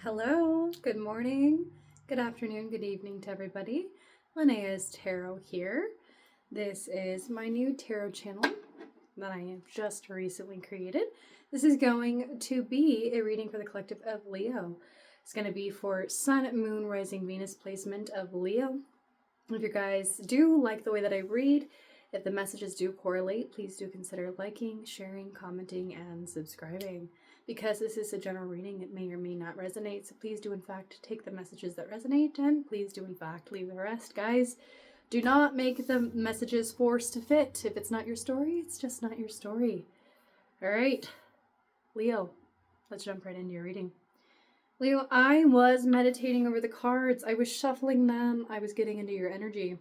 Hello, good morning, good afternoon, good evening to everybody. Linnea's Tarot here. This is my new tarot channel that I have just recently created. This is going to be a reading for the collective of Leo. It's going to be for Sun, Moon, Rising, Venus placement of Leo. If you guys do like the way that I read, if the messages do correlate, please do consider liking, sharing, commenting, and subscribing. Because this is a general reading, it may or may not resonate, so please do in fact take the messages that resonate, and please do in fact leave the rest. Guys, do not make the messages forced to fit. If it's not your story, it's just not your story. Alright, Leo, let's jump right into your reading. Leo, I was meditating over the cards, I was shuffling them, I was getting into your energy.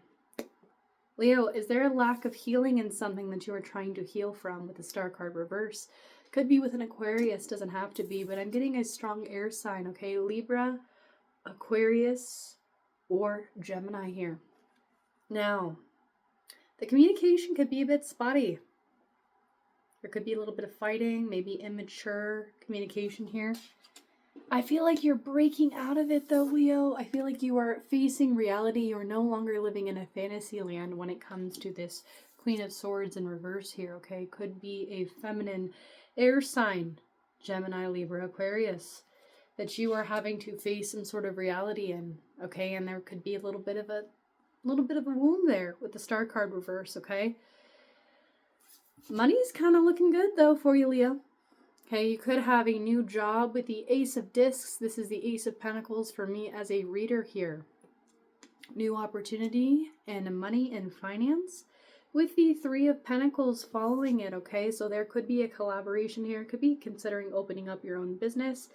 Leo, is there a lack of healing in something that you are trying to heal from with the Star card reverse? Could be with an Aquarius, doesn't have to be, but I'm getting a strong air sign, okay? Libra, Aquarius, or Gemini here. Now, the communication could be a bit spotty. There could be a little bit of fighting, maybe immature communication here. I feel like you're breaking out of it though, Leo. I feel like you are facing reality. You're no longer living in a fantasy land when it comes to this Queen of Swords in reverse here, okay? Could be a feminine air sign, Gemini, Libra, Aquarius, that you are having to face some sort of reality in, okay? And there could be a little bit of a wound there with the Star card reverse, okay? Money's kind of looking good though for you, Leo. Okay, you could have a new job with the Ace of Discs. This is the Ace of Pentacles for me as a reader here. New opportunity and money and finance with the Three of Pentacles following it, okay? So there could be a collaboration here. Could be considering opening up your own business.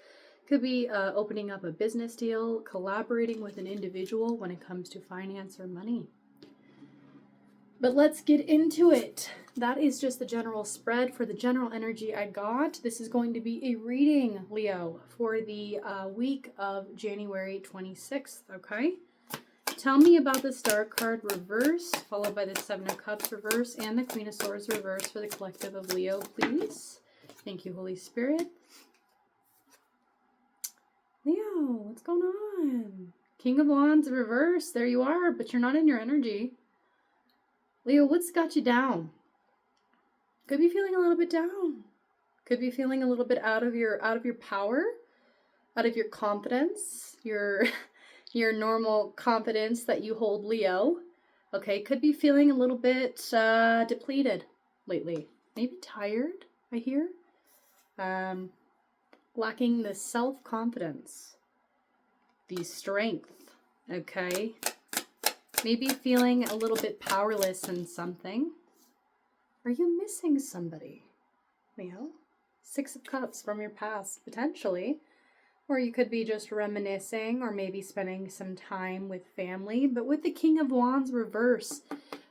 Could be opening up a business deal, collaborating with an individual when it comes to finance or money. But let's get into it. That is just the general spread for the general energy I got. This is going to be a reading, Leo, for the week of January 26th, okay? Tell me about the Star card reverse, followed by the Seven of Cups reverse, and the Queen of Swords reverse for the collective of Leo, please. Thank you, Holy Spirit. Leo, what's going on? King of Wands reverse, there you are, but you're not in your energy. Leo, what's got you down? Could be feeling a little bit down. Could be feeling a little bit out of your power, out of your confidence, your normal confidence that you hold, Leo. Okay, could be feeling a little bit depleted lately. Maybe tired, I hear. Lacking the self-confidence, the strength, okay? Maybe feeling a little bit powerless in something. Are you missing somebody, Leo? Six of Cups from your past, potentially. Or you could be just reminiscing or maybe spending some time with family. But with the King of Wands reverse,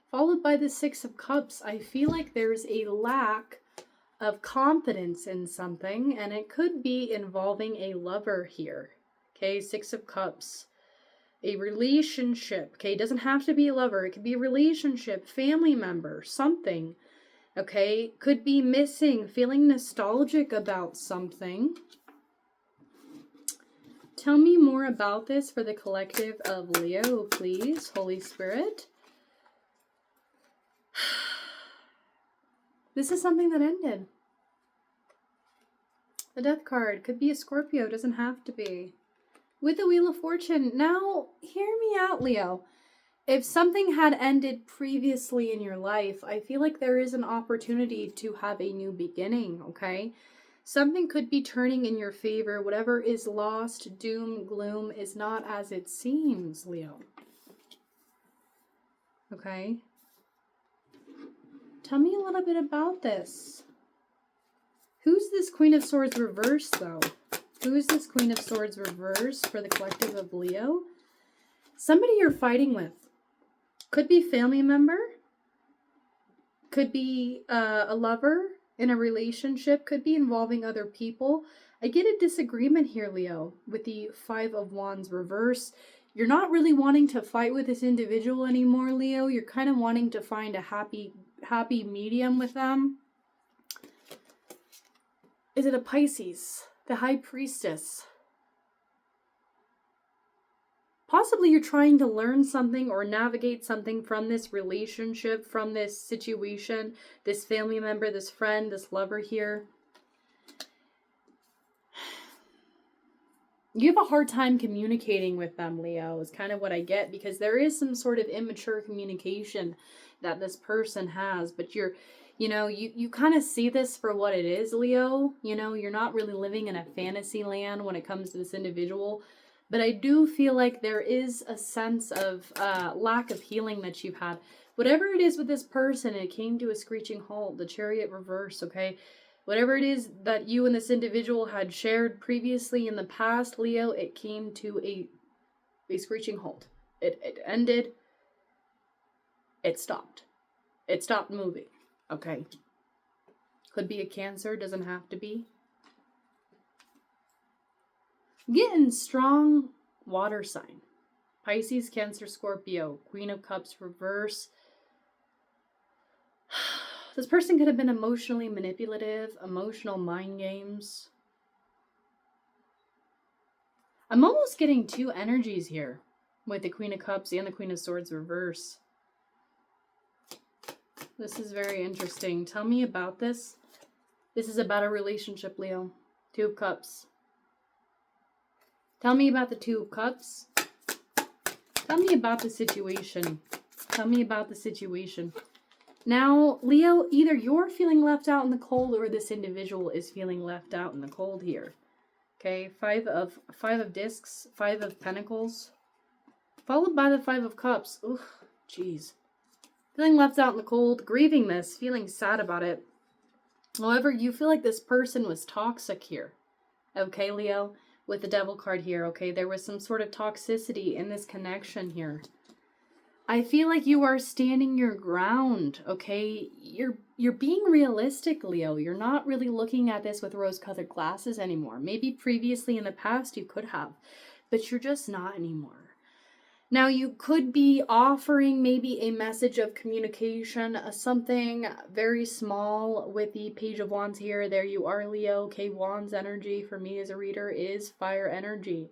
followed by the Six of Cups, I feel like there's a lack of confidence in something. And it could be involving a lover here. Okay, Six of Cups. A relationship, okay? It doesn't have to be a lover. It could be a relationship, family member, something, okay? Could be missing, feeling nostalgic about something. Tell me more about this for the collective of Leo, please, Holy Spirit. This is something that ended. The Death card could be a Scorpio, doesn't have to be. With the Wheel of Fortune, now hear me out, Leo. If something had ended previously in your life, I feel like there is an opportunity to have a new beginning, okay? Something could be turning in your favor. Whatever is lost, doom, gloom is not as it seems, Leo. Okay? Tell me a little bit about this. Who's this Queen of Swords reverse, though? Who is this Queen of Swords reverse for the collective of Leo? Somebody you're fighting with. Could be family member. Could be a lover in a relationship. Could be involving other people. I get a disagreement here, Leo, with the Five of Wands reverse. You're not really wanting to fight with this individual anymore, Leo. You're kind of wanting to find a happy medium with them. Is it a Pisces? The High Priestess. Possibly you're trying to learn something or navigate something from this relationship, from this situation, this family member, this friend, this lover here. You have a hard time communicating with them, Leo, is kind of what I get, because there is some sort of immature communication that this person has, but you kind of see this for what it is, Leo. You're not really living in a fantasy land when it comes to this individual. But I do feel like there is a sense of lack of healing that you've had. Whatever it is with this person, it came to a screeching halt, the Chariot reverse, okay? Whatever it is that you and this individual had shared previously in the past, Leo, it came to a screeching halt. It ended. It stopped. It stopped moving, okay? Could be a Cancer, doesn't have to be. Getting strong water sign. Pisces, Cancer, Scorpio. Queen of Cups reverse. This person could have been emotionally manipulative, emotional mind games. I'm almost getting two energies here with the Queen of Cups and the Queen of Swords reverse. This is very interesting. Tell me about this. This is about a relationship, Leo. Two of Cups. Tell me about the Two of Cups. Tell me about the situation. Tell me about the situation. Now, Leo, either you're feeling left out in the cold or this individual is feeling left out in the cold here. Okay, Five of Discs, Five of Pentacles, followed by the Five of Cups. Ooh, jeez. Feeling left out in the cold, grieving this, feeling sad about it. However, you feel like this person was toxic here. Okay, Leo? With the Devil card here, okay? There was some sort of toxicity in this connection here. I feel like you are standing your ground, okay? You're being realistic, Leo. You're not really looking at this with rose-colored glasses anymore. Maybe previously in the past you could have, but you're just not anymore. Now, you could be offering maybe a message of communication, something very small with the Page of Wands here. There you are, Leo. Okay, Wands energy for me as a reader is fire energy.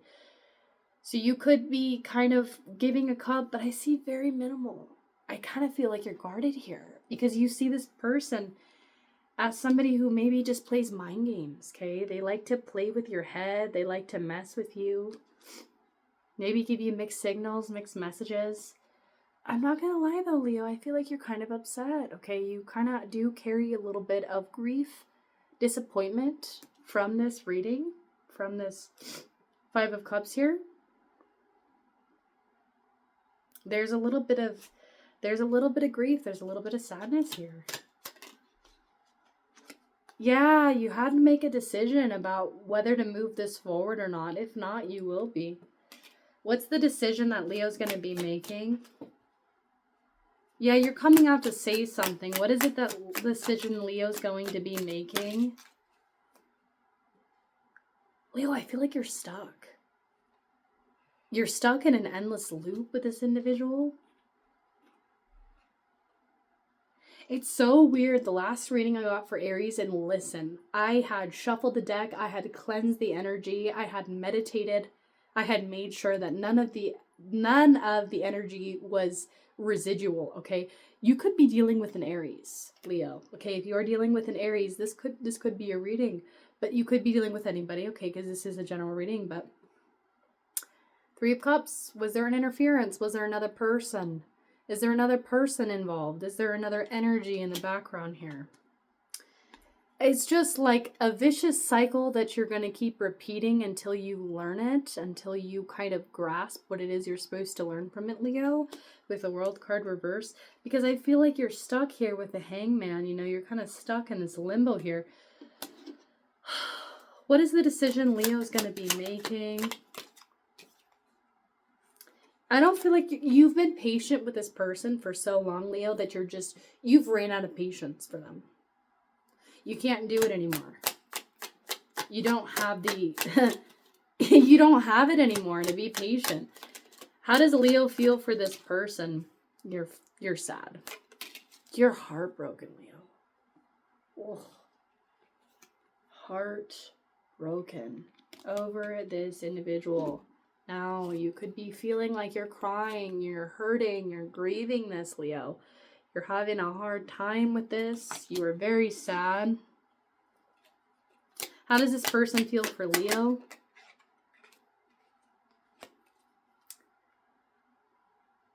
So you could be kind of giving a cup, but I see very minimal. I kind of feel like you're guarded here because you see this person as somebody who maybe just plays mind games, okay? They like to play with your head. They like to mess with you. Maybe give you mixed signals, mixed messages. I'm not going to lie though, Leo. I feel like you're kind of upset, okay? You kind of do carry a little bit of grief, disappointment from this reading, from this Five of Cups here. There's a little bit of grief. There's a little bit of sadness here. Yeah, you had to make a decision about whether to move this forward or not. If not, you will be. What's the decision that Leo's going to be making? Yeah, you're coming out to say something. What is it that decision Leo's going to be making? Leo, I feel like you're stuck. You're stuck in an endless loop with this individual. It's so weird. The last reading I got for Aries, and listen, I had shuffled the deck. I had cleansed the energy. I had meditated. I had made sure that none of the energy was residual, okay? You could be dealing with an Aries, Leo, okay? If you are dealing with an Aries, this could be a reading, but you could be dealing with anybody, okay? Because this is a general reading, but Three of Cups, was there an interference? Was there another person? Is there another person involved? Is there another energy in the background here? It's just like a vicious cycle that you're going to keep repeating until you learn it, until you kind of grasp what it is you're supposed to learn from it, Leo, with the World card reverse. Because I feel like you're stuck here with the Hangman, you're kind of stuck in this limbo here. What is the decision Leo's going to be making? I don't feel like you've been patient with this person for so long, Leo, that you've ran out of patience for them. You can't do it anymore. You don't have you don't have it anymore to be patient. How does Leo feel for this person? You're sad. You're heartbroken, Leo. Oh. Heartbroken over this individual. Now, you could be feeling like you're crying, you're hurting, you're grieving this, Leo. You're having a hard time with this. You are very sad. How does this person feel for Leo?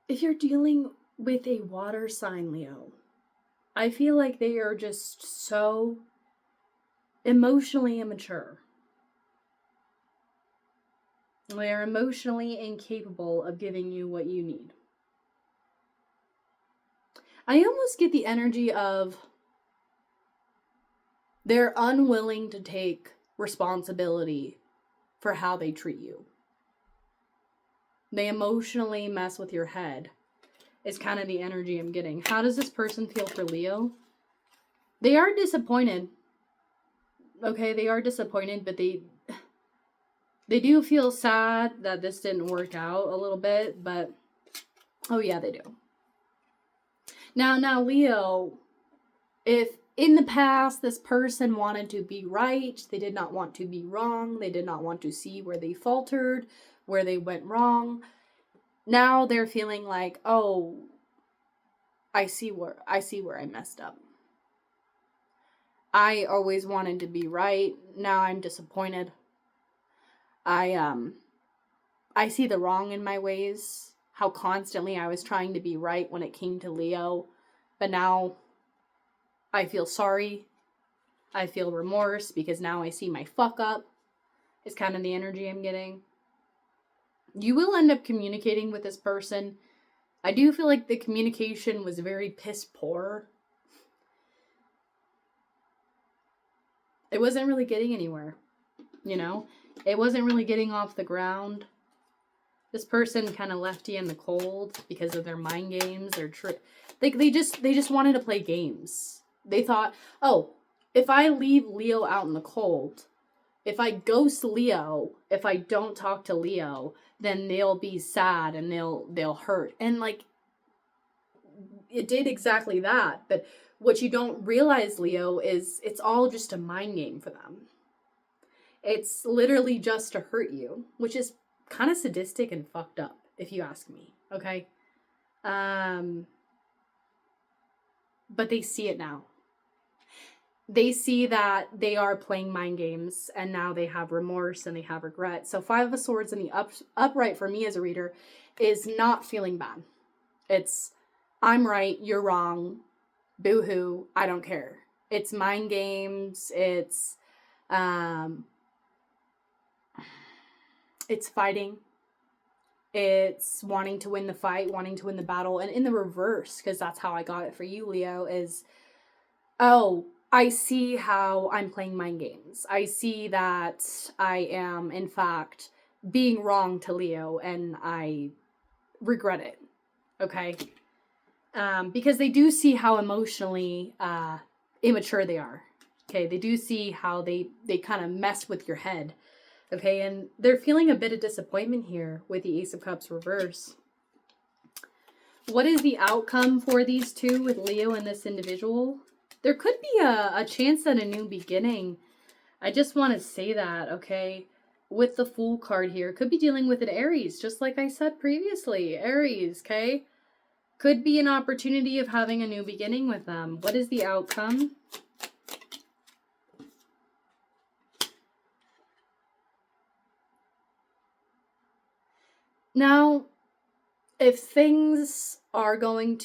If you're dealing with a water sign, Leo, I feel like they are just so emotionally immature. They are emotionally incapable of giving you what you need. I almost get the energy of they're unwilling to take responsibility for how they treat you. They emotionally mess with your head. Is kind of the energy I'm getting. How does this person feel for Leo? They are disappointed. Okay, they are disappointed, but they do feel sad that this didn't work out a little bit, but oh yeah, they do. Now Leo, if in the past this person wanted to be right, they did not want to be wrong, they did not want to see where they faltered, where they went wrong, now they're feeling like, oh, I see where I messed up. I always wanted to be right. Now I'm disappointed. I see the wrong in my ways. How constantly I was trying to be right when it came to Leo. But now I feel sorry. I feel remorse because now I see my fuck up. Is kind of the energy I'm getting. You will end up communicating with this person. I do feel like the communication was very piss poor. It wasn't really getting anywhere, you know? It wasn't really getting off the ground. This person kind of left you in the cold because of their mind games, they just wanted to play games. They thought, "Oh, if I leave Leo out in the cold, if I ghost Leo, if I don't talk to Leo, then they'll be sad and they'll hurt." And like it did exactly that, but what you don't realize, Leo, is it's all just a mind game for them. It's literally just to hurt you, which is kind of sadistic and fucked up, if you ask me, okay? But they see it now. They see that they are playing mind games, and now they have remorse and they have regret. So 5 of Swords in the upright for me as a reader is not feeling bad. It's, I'm right, you're wrong, boo-hoo, I don't care. It's mind games, it's fighting, it's wanting to win the fight, wanting to win the battle. And in the reverse, because that's how I got it for you, Leo, is, oh, I see how I'm playing mind games. I see that I am, in fact, being wrong to Leo, and I regret it, okay? Because they do see how emotionally immature they are, okay? They do see how they kind of mess with your head, okay? And they're feeling a bit of disappointment here with the Ace of Cups reverse. What is the outcome for these two with Leo and this individual? There could be a chance at a new beginning. I just want to say that, okay? With the Fool card here, could be dealing with an Aries, just like I said previously. Aries, okay? Could be an opportunity of having a new beginning with them. What is the outcome? Now, if you are going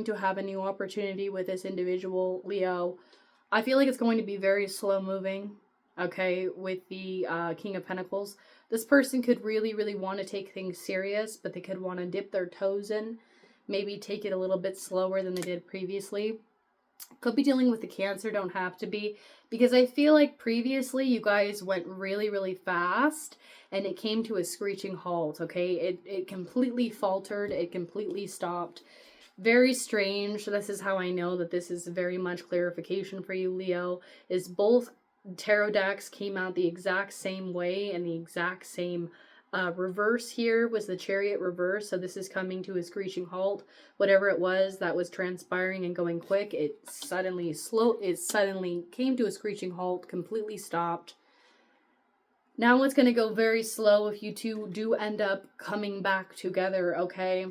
to have a new opportunity with this individual, Leo, I feel like it's going to be very slow moving, okay, with the King of Pentacles. This person could really, really want to take things serious, but they could want to dip their toes in, maybe take it a little bit slower than they did previously. Could be dealing with the Cancer, don't have to be, because I feel like previously you guys went really, really fast and it came to a screeching halt, okay? It completely faltered, it completely stopped. Very strange. This is how I know that this is very much clarification for you, Leo, is both tarot decks came out the exact same way, and the exact same reverse here was the Chariot reverse. So this is coming to a screeching halt. Whatever it was that was transpiring and going quick, it suddenly came to a screeching halt, completely stopped. Now it's going to go very slow if you two do end up coming back together, okay?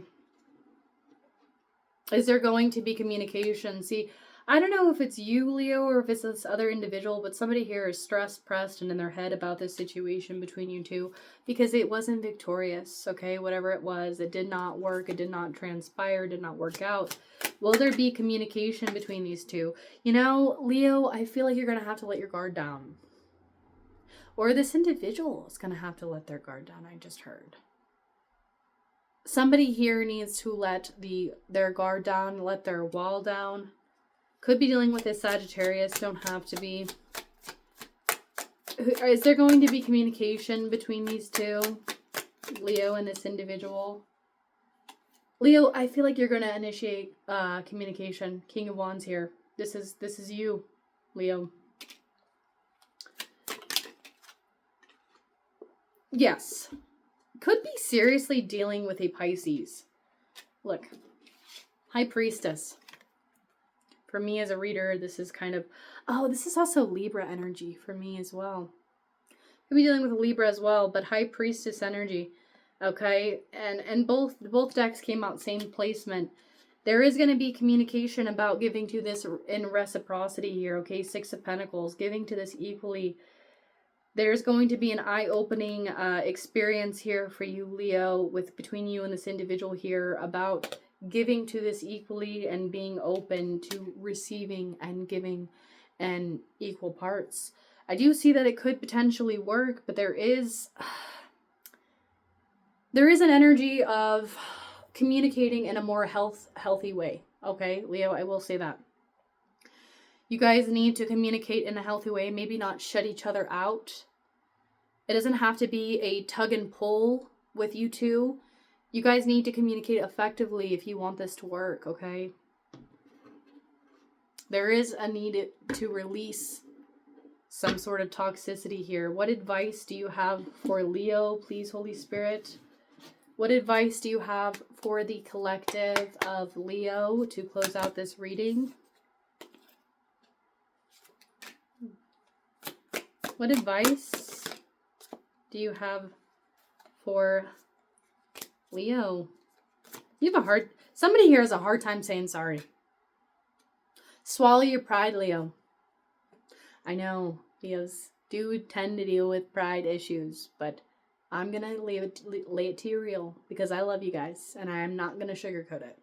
Is there going to be communication? See, I don't know if it's you, Leo, or if it's this other individual, but somebody here is stressed, pressed, and in their head about this situation between you two because it wasn't victorious, okay? Whatever it was, it did not work, it did not transpire, did not work out. Will there be communication between these two? You know, Leo, I feel like you're going to have to let your guard down. Or this individual is going to have to let their guard down, I just heard. Somebody here needs to let their guard down, let their wall down. Could be dealing with a Sagittarius, don't have to be. Is there going to be communication between these two, Leo and this individual? Leo, I feel like you're going to initiate communication. King of Wands here. This is you, Leo. Yes. Could be seriously dealing with a Pisces. Look. High Priestess. For me as a reader, this is kind of... Oh, this is also Libra energy for me as well. Could be dealing with a Libra as well, but High Priestess energy. Okay? And both decks came out same placement. There is going to be communication about giving to this in reciprocity here, okay? Six of Pentacles. Giving to this equally. There's going to be an eye-opening experience here for you, Leo, between you and this individual here about giving to this equally and being open to receiving and giving in equal parts. I do see that it could potentially work, but there is an energy of communicating in a more healthy way. Okay, Leo, I will say that. You guys need to communicate in a healthy way, maybe not shut each other out. It doesn't have to be a tug and pull with you two. You guys need to communicate effectively if you want this to work, okay? There is a need to release some sort of toxicity here. What advice do you have for Leo, please, Holy Spirit? What advice do you have for the collective of Leo to close out this reading? What advice do you have for Leo? Somebody here has a hard time saying sorry. Swallow your pride, Leo. I know Leos do tend to deal with pride issues, but I'm going to lay it to you real because I love you guys and I am not going to sugarcoat it.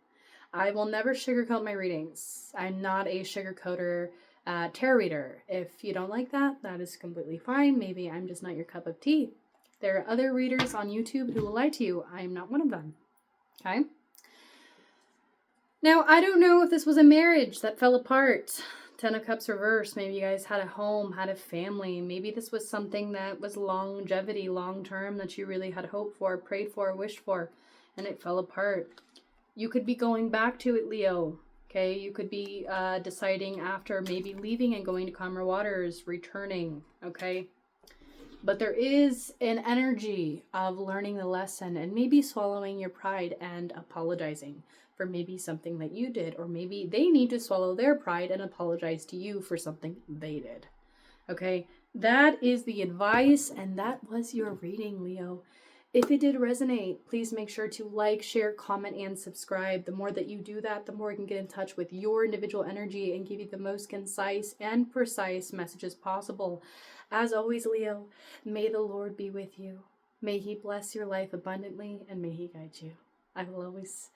I will never sugarcoat my readings. I'm not a sugarcoater tarot reader. If you don't like that, that is completely fine. Maybe I'm just not your cup of tea. There are other readers on YouTube who will lie to you. I am not one of them. Okay? Now, I don't know if this was a marriage that fell apart. 10 of Cups reversed. Maybe you guys had a home, had a family. Maybe this was something that was longevity, long term, that you really had hoped for, prayed for, wished for, and it fell apart. You could be going back to it, Leo. Okay, you could be deciding after maybe leaving and going to calmer waters, returning, okay? But there is an energy of learning the lesson and maybe swallowing your pride and apologizing for maybe something that you did, or maybe they need to swallow their pride and apologize to you for something they did, okay? That is the advice, and that was your reading, Leo. If it did resonate, please make sure to like, share, comment, and subscribe. The more that you do that, the more I can get in touch with your individual energy and give you the most concise and precise messages possible. As always, Leo, may the Lord be with you. May He bless your life abundantly, and may He guide you. I will always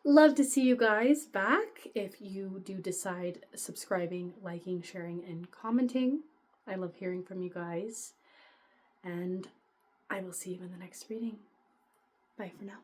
love to see you guys back if you do decide subscribing, liking, sharing, and commenting. I love hearing from you guys. And I will see you in the next reading. Bye for now.